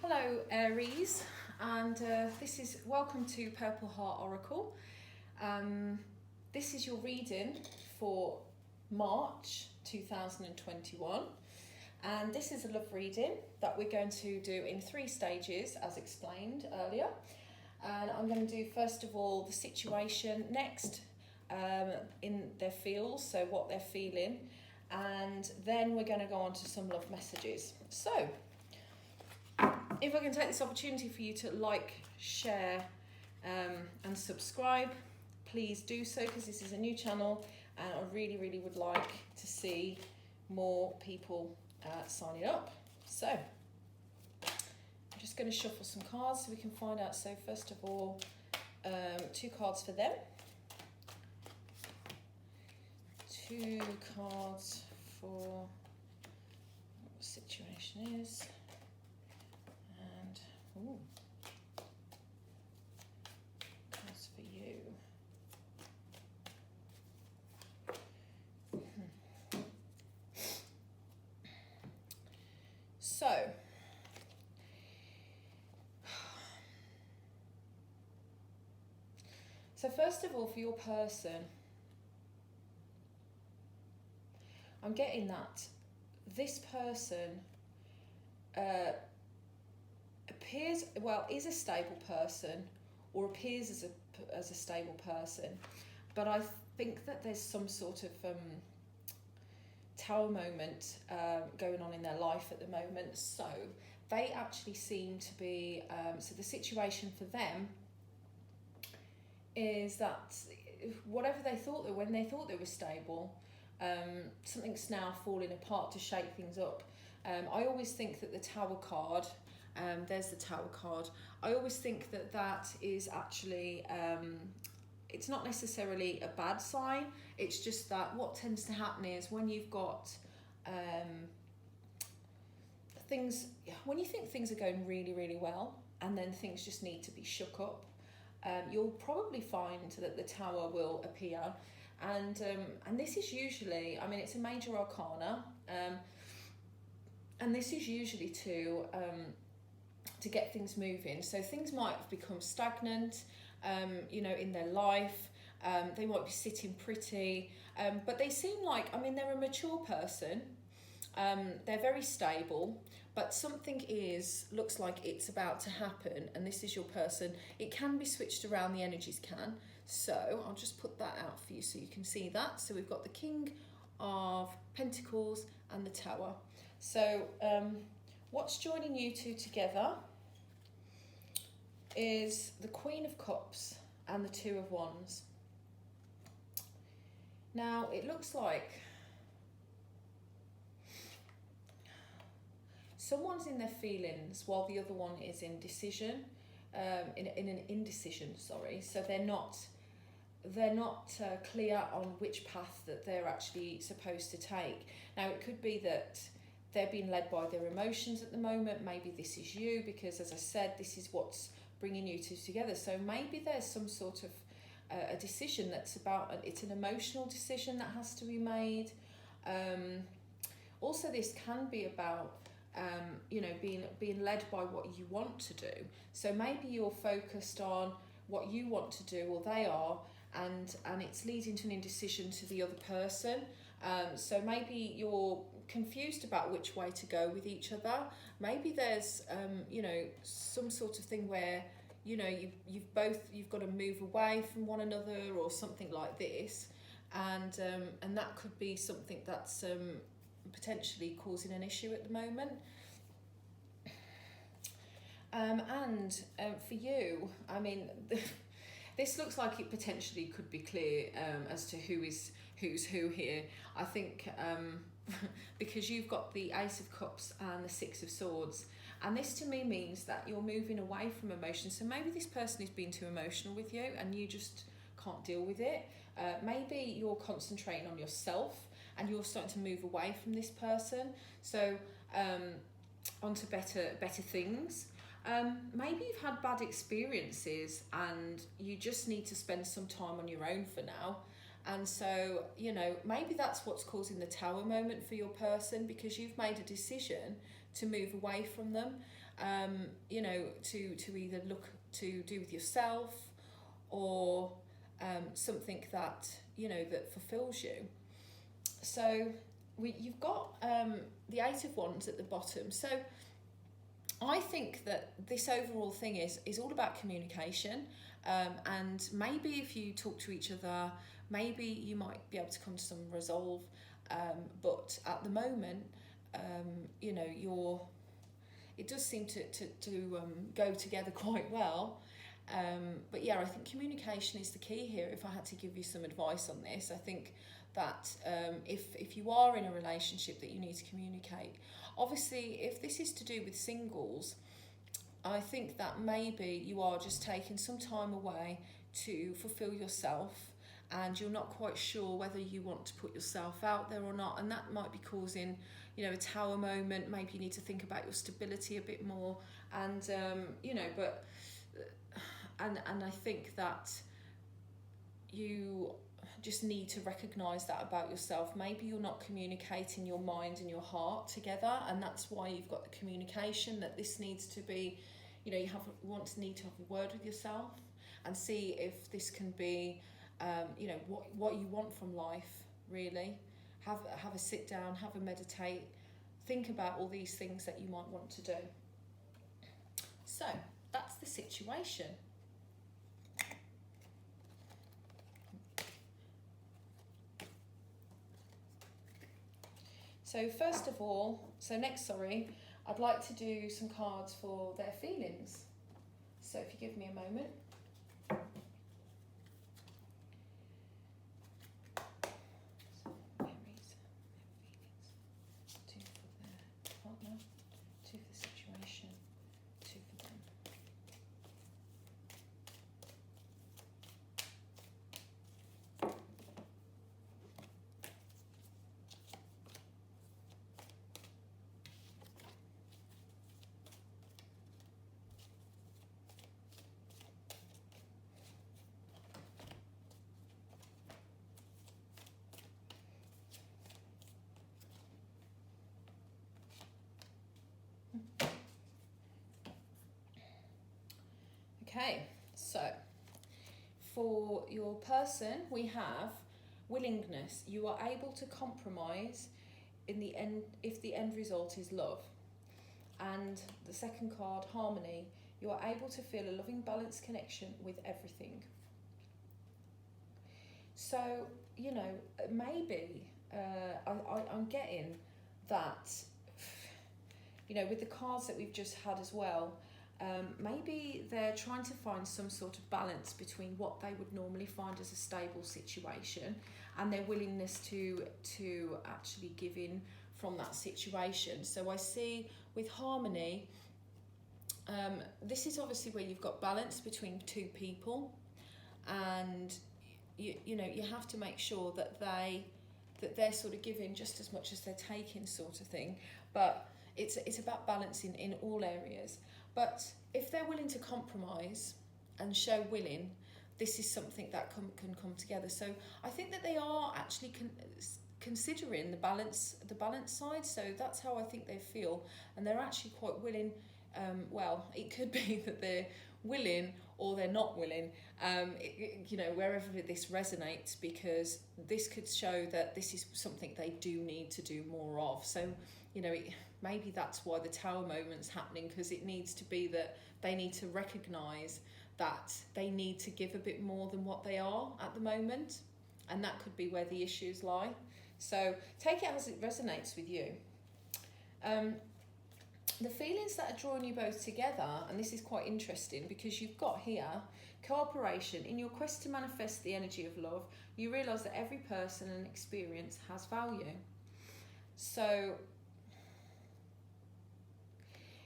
Hello Aries, and this is welcome to Purple Heart Oracle. This is your reading for March 2021, and this is a love reading that we're going to do in 3 stages as explained earlier. And I'm going to do first of all the situation, next in their feels, so what they're feeling, and then we're going to go on to some love messages. So if I can take this opportunity for you to like, share and subscribe, please do so, because this is a new channel and I really would like to see more people signing up. So I'm just going to shuffle some cards so we can find out. So first of all, 2 cards for them, 2 cards for what the situation is. Ooh. Cards for you. So first of all, for your person, I'm getting that this person is a stable person, or appears as a stable person, but I think that there's some sort of tower moment going on in their life at the moment. So they actually seem to be so the situation for them is that whatever they thought when they thought they were stable, something's now falling apart to shake things up. I always think that the Tower card, there's the Tower card, I always think that that is actually, it's not necessarily a bad sign, it's just that what tends to happen is when you've got things, when you think things are going really well and then things just need to be shook up, you'll probably find that the Tower will appear. And this is usually, I mean, it's a major arcana, and this is usually to get things moving. So things might have become stagnant, in their life. They might be sitting pretty, but they seem like, I mean, they're a mature person. They're very stable, but something looks like it's about to happen, and this is your person. It can be switched around, the energies can. So I'll just put that out for you so you can see that. So we've got the King of Pentacles and the Tower. So what's joining you two together is the Queen of Cups and the 2 of Wands. Now it looks like someone's in their feelings while the other one is in decision, in an indecision, sorry. So they're not clear on which path that they're actually supposed to take. Now it could be that they're being led by their emotions at the moment. Maybe this is you, because as I said, this is what's bringing you two together. So maybe there's some sort of a decision that's about, it's an emotional decision that has to be made. Also this can be about being led by what you want to do. So maybe you're focused on what you want to do, or they are, and it's leading to an indecision to the other person. So maybe you're confused about which way to go with each other. Maybe there's some sort of thing where you've got to move away from one another or something like this, and that could be something that's potentially causing an issue at the moment. For you, I mean, this looks like it potentially could be clear as to who's who here. I think because you've got the Ace of Cups and the 6 of Swords, and this to me means that you're moving away from emotion. So maybe this person is being too emotional with you and you just can't deal with it. Maybe you're concentrating on yourself and you're starting to move away from this person, so onto better things. Maybe you've had bad experiences and you just need to spend some time on your own for now. And so, maybe that's what's causing the Tower moment for your person, because you've made a decision to move away from them. you know, to either look to do with yourself, or something that, you know, that fulfills you. So you've got the Eight of Wands at the bottom. So I think that this overall thing is all about communication, and maybe if you talk to each other, maybe you might be able to come to some resolve, but at the moment, you know, it does seem to go together quite well. But yeah, I think communication is the key here. If I had to give you some advice on this, I think that if you are in a relationship, that you need to communicate. Obviously, if this is to do with singles, I think that maybe you are just taking some time away to fulfill yourself, and you're not quite sure whether you want to put yourself out there or not, and that might be causing, you know, a tower moment. Maybe you need to think about your stability a bit more, and you know, but and I think that you just need to recognise that about yourself. Maybe you're not communicating your mind and your heart together, and that's why you've got the communication, that this needs to be, you know, you need to have a word with yourself and see if this can be, you know, what you want from life, really. Have a sit down, have a meditate, think about all these things that you might want to do. So that's the situation. So first of all, I'd like to do some cards for their feelings. So if you give me a moment. So Aries, their feelings. 2 for their partner, 2 for the situation, 2 for them. Okay, so for your person, we have willingness. You are able to compromise in the end if the end result is love. And the second card, harmony. You are able to feel a loving, balanced connection with everything. So, you know, maybe I'm getting that, you know, with the cards that we've just had as well, maybe they're trying to find some sort of balance between what they would normally find as a stable situation and their willingness to actually give in from that situation. So I see with harmony, this is obviously where you've got balance between two people, and you know, you have to make sure that they're sort of giving just as much as they're taking, sort of thing. But it's about balancing in all areas. But if they're willing to compromise and show willing, this is something that can come together. So I think that they are actually considering the balance side. So that's how I think they feel, and they're actually quite willing. Well, it could be that they're willing or they're not willing, you know, wherever this resonates, because this could show that this is something they do need to do more of. So, you know, maybe that's why the tower moment's happening, because it needs to be that they need to recognise that they need to give a bit more than what they are at the moment, and that could be where the issues lie. So take it as it resonates with you. The feelings that are drawing you both together, and this is quite interesting because you've got here cooperation. In your quest to manifest the energy of love, you realise that every person and experience has value. So,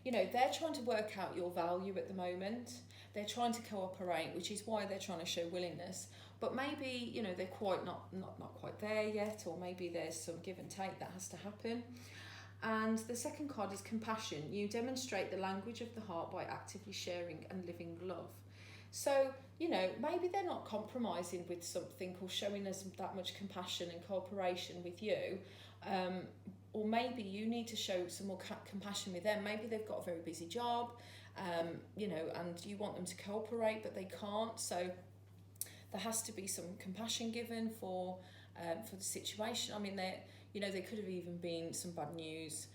you know, they're trying to work out your value at the moment. They're trying to cooperate, which is why they're trying to show willingness. But maybe, you know, they're quite not quite there yet, or maybe there's some give and take that has to happen. And the second card is compassion. You demonstrate the language of the heart by actively sharing and living love. So, you know, maybe they're not compromising with something or showing us that much compassion and cooperation with you. Or maybe you need to show some more compassion with them. Maybe they've got a very busy job, you know, and you want them to cooperate, but they can't. So there has to be some compassion given for the situation. I mean, they could have even been some bad news.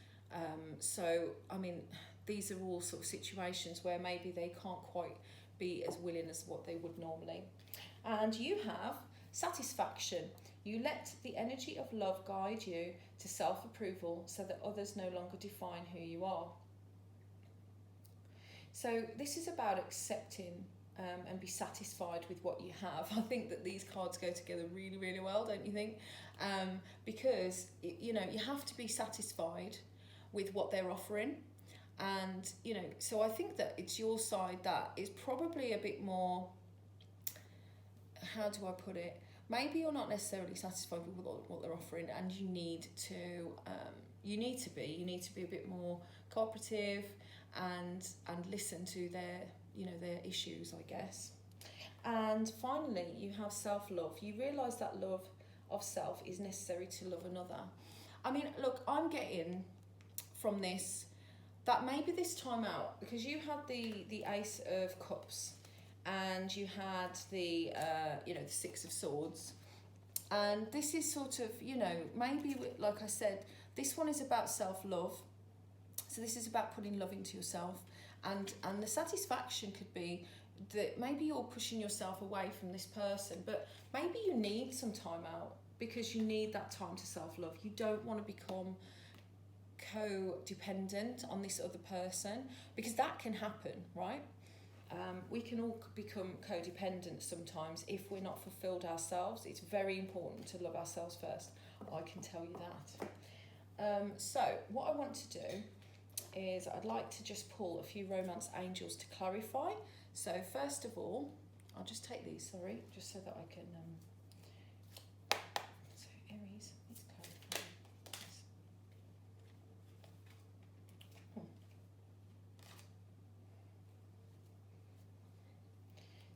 So, I mean, these are all sort of situations where maybe they can't quite be as willing as what they would normally. And you have satisfaction. You let the energy of love guide you to self-approval so that others no longer define who you are. So this is about accepting and be satisfied with what you have. I think that these cards go together really, really well, don't you think? Because, you know, you have to be satisfied with what they're offering. And, you know, so I think that it's your side that is probably a bit more, how do I put it? Maybe you're not necessarily satisfied with what they're offering, and you need to be a bit more cooperative and listen to their issues, I guess. And finally, you have self-love. You realise that love of self is necessary to love another. I mean, look, I'm getting from this that maybe this time out, because you had the Ace of Cups and you had the Six of Swords, and this is sort of, you know, maybe, like I said, this one is about self-love. So this is about putting love into yourself, and the satisfaction could be that maybe you're pushing yourself away from this person, but maybe you need some time out because you need that time to self-love. You don't want to become codependent on this other person, because that can happen, right? We can all become codependent sometimes if we're not fulfilled ourselves. It's very important to love ourselves first. I can tell you that. So what I want to do is I'd like to just pull a few romance angels to clarify. So first of all, I'll just take these, just so that I can... So Aries, let's clarify.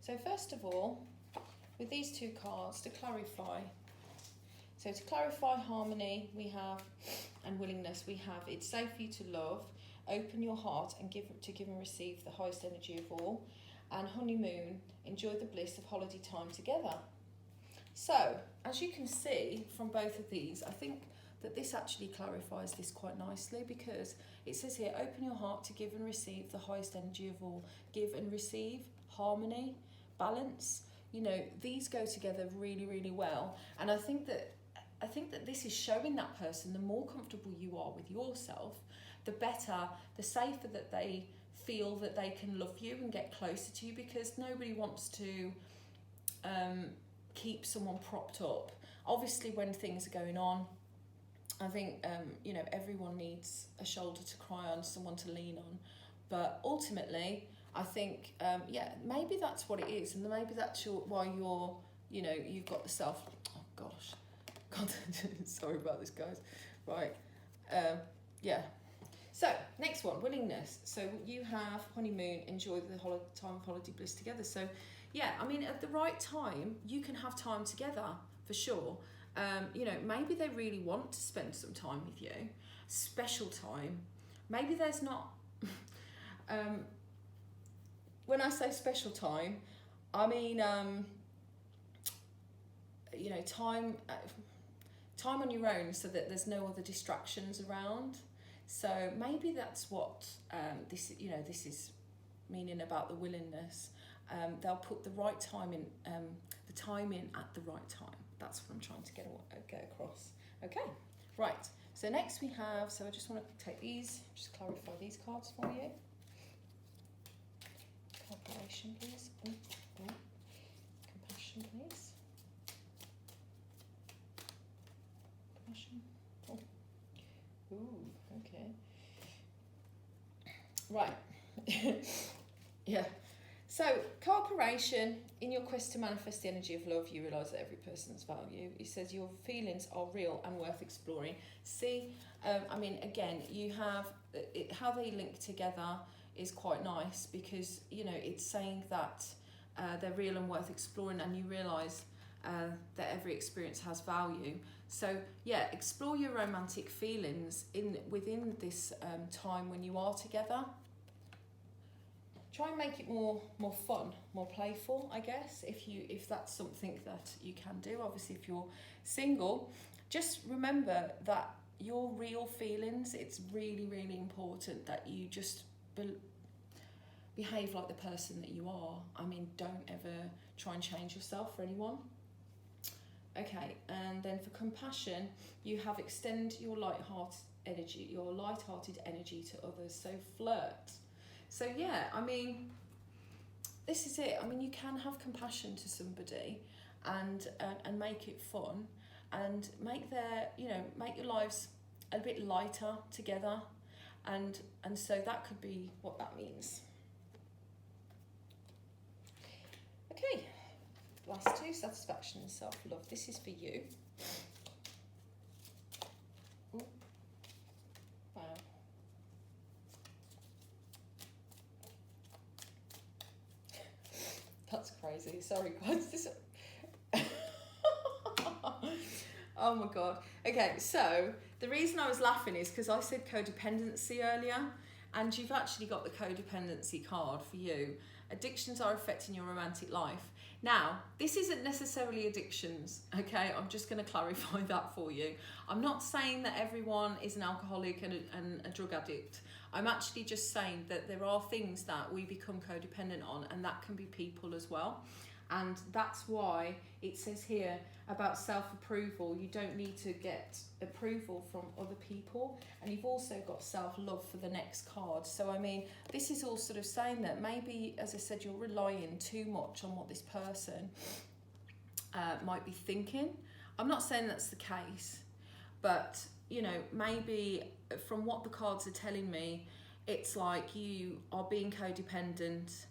So first of all, with these two cards, to clarify, harmony, we have, and willingness, we have, it's safe for you to love, open your heart and give and receive the highest energy of all, and honeymoon, enjoy the bliss of holiday time together. So, as you can see from both of these, I think that this actually clarifies this quite nicely, because it says here, open your heart to give and receive the highest energy of all. Give and receive, harmony, balance, you know, these go together really, really well. And I think that this is showing that person, the more comfortable you are with yourself, the better, the safer that they feel that they can love you and get closer to you, because nobody wants to keep someone propped up. Obviously, when things are going on, I think, everyone needs a shoulder to cry on, someone to lean on. But ultimately, I think, maybe that's what it is. And maybe that's why you've got the self... Oh, gosh. God, sorry about this, guys. Right. So, next one, willingness. So you have honeymoon, enjoy the time of holiday bliss together. So, yeah, I mean, at the right time, you can have time together, for sure. Maybe they really want to spend some time with you, special time. Maybe there's not... when I say special time, I mean, time on your own, so that there's no other distractions around. So maybe that's what this is meaning about the willingness. They'll put the right time in, the time in at the right time. That's what I'm trying to get across. Okay, right. So next we have, so I just want to take these, just clarify these cards for you. Cooperation, please. Compassion, please. Compassion. Oh. Ooh, okay. Right. Yeah. So, cooperation, in your quest to manifest the energy of love, you realise that every person's value. It says your feelings are real and worth exploring. See, again, you have, how they link together is quite nice, because, it's saying that they're real and worth exploring, and you realise that every experience has value. So yeah, explore your romantic feelings within this time when you are together. Try and make it more fun, more playful, I guess, if that's something that you can do. Obviously, if you're single, just remember that your real feelings, it's really, really important that you just behave like the person that you are. I mean, don't ever try and change yourself for anyone. Okay, and then for compassion, you have extend your light-hearted energy to others. So flirt. So yeah, I mean, this is it. I mean, you can have compassion to somebody, and make it fun, and make your lives a bit lighter together, and so that could be what that means. Okay. Last two, satisfaction and self-love. This is for you. Ooh. Wow. That's crazy. Sorry, guys. Oh my God. Okay, so the reason I was laughing is because I said codependency earlier, and you've actually got the codependency card for you. Addictions are affecting your romantic life. Now, this isn't necessarily addictions, okay? I'm just going to clarify that for you. I'm not saying that everyone is an alcoholic and a drug addict. I'm actually just saying that there are things that we become codependent on, and that can be people as well. And that's why it says here about self-approval. You don't need to get approval from other people. And you've also got self-love for the next card. So, I mean, this is all sort of saying that maybe, as I said, you're relying too much on what this person might be thinking. I'm not saying that's the case, but, you know, maybe from what the cards are telling me, it's like you are being codependent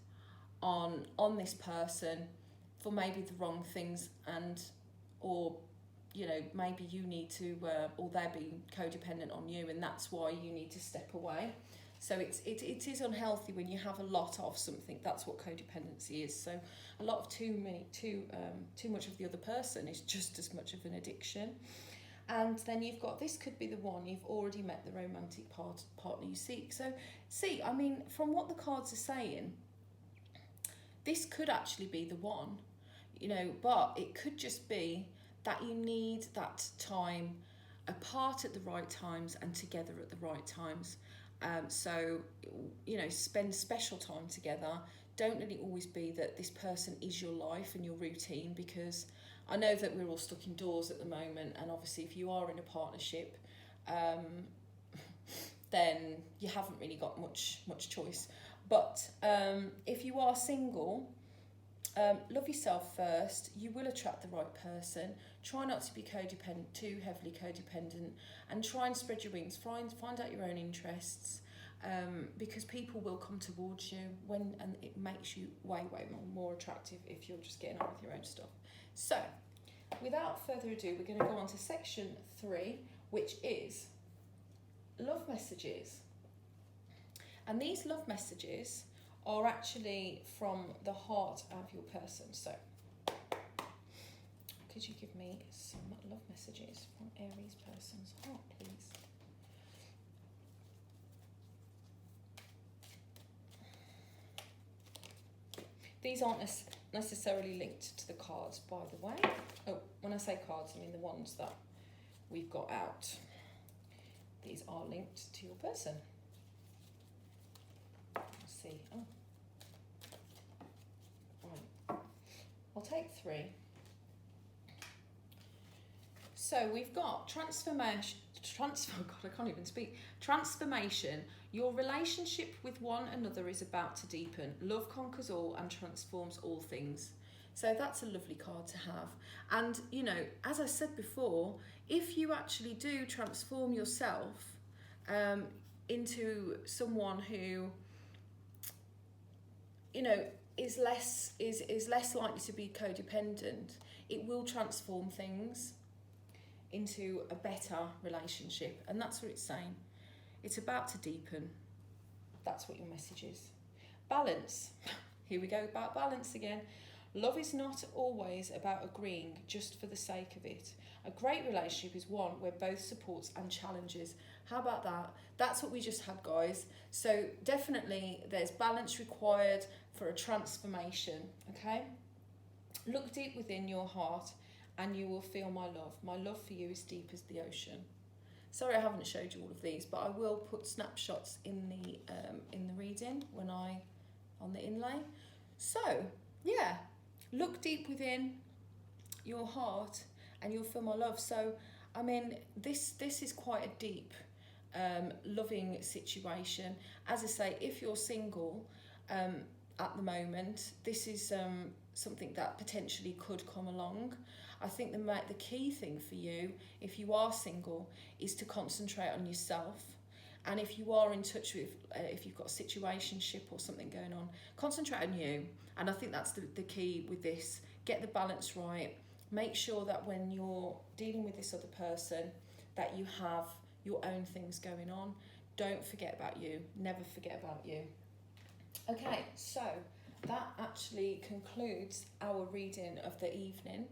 on this person for maybe the wrong things, or you know, maybe you need to or they're being codependent on you, and that's why you need to step away. So it is unhealthy when you have a lot of something. That's what codependency is. So a lot of too much of the other person is just as much of an addiction. And then you've got, this could be the one, you've already met the romantic partner you seek. So see, I mean, from what the cards are saying, this could actually be the one, you know, but it could just be that you need that time apart at the right times and together at the right times. So, you know, spend special time together. Don't let it always be that this person is your life and your routine, because I know that we're all stuck indoors at the moment, and obviously if you are in a partnership, then you haven't really got much choice. But if you are single, love yourself first. You will attract the right person. Try not to be too heavily codependent, and try and spread your wings. Find out your own interests, because people will come towards you and it makes you way more attractive if you're just getting on with your own stuff. So, without further ado, we're going to go on to section 3, which is love messages. And these love messages are actually from the heart of your person. So, could you give me some love messages from Aries person's heart, please? These aren't necessarily linked to the cards, by the way. Oh, when I say cards, I mean the ones that we've got out. These are linked to your person. Let's see. Oh. Right. I'll take 3. So we've got transformation. God, I can't even speak. Transformation. Your relationship with one another is about to deepen. Love conquers all and transforms all things. So that's a lovely card to have. And, you know, as I said before, if you actually do transform yourself into someone who, you know, is less likely to be codependent, it will transform things into a better relationship. And that's what it's saying. It's about to deepen. That's what your message is. Balance. Here we go about balance again. Love is not always about agreeing just for the sake of it. A great relationship is one where both supports and challenges. How about that? That's what we just had, guys. So definitely there's balance required for a transformation, okay? Look deep within your heart and you will feel my love. My love for you is deep as the ocean. Sorry I haven't showed you all of these, but I will put snapshots in the reading on the inlay. So, yeah, look deep within your heart and you'll feel my love. So, I mean, this is quite a deep, loving situation. As I say, if you're single at the moment, this is something that potentially could come along. I think the key thing for you, if you are single, is to concentrate on yourself. And if you are in touch with, if you've got a situationship or something going on, concentrate on you. And I think that's the key with this. Get the balance right. Make sure that when you're dealing with this other person, that you have your own things going on. Don't forget about you. Never forget about you. Okay, so that actually concludes our reading of the evening.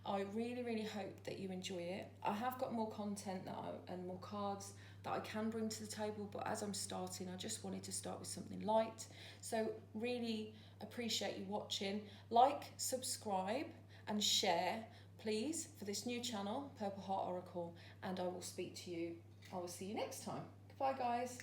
I really hope that you enjoy it. I have got more content and more cards that I can bring to the table, but as I'm starting, I just wanted to start with something light. So really appreciate you watching. Like, subscribe and share, please, for this new channel, Purple Heart Oracle, and I will speak to you. I will see you next time. Goodbye, guys.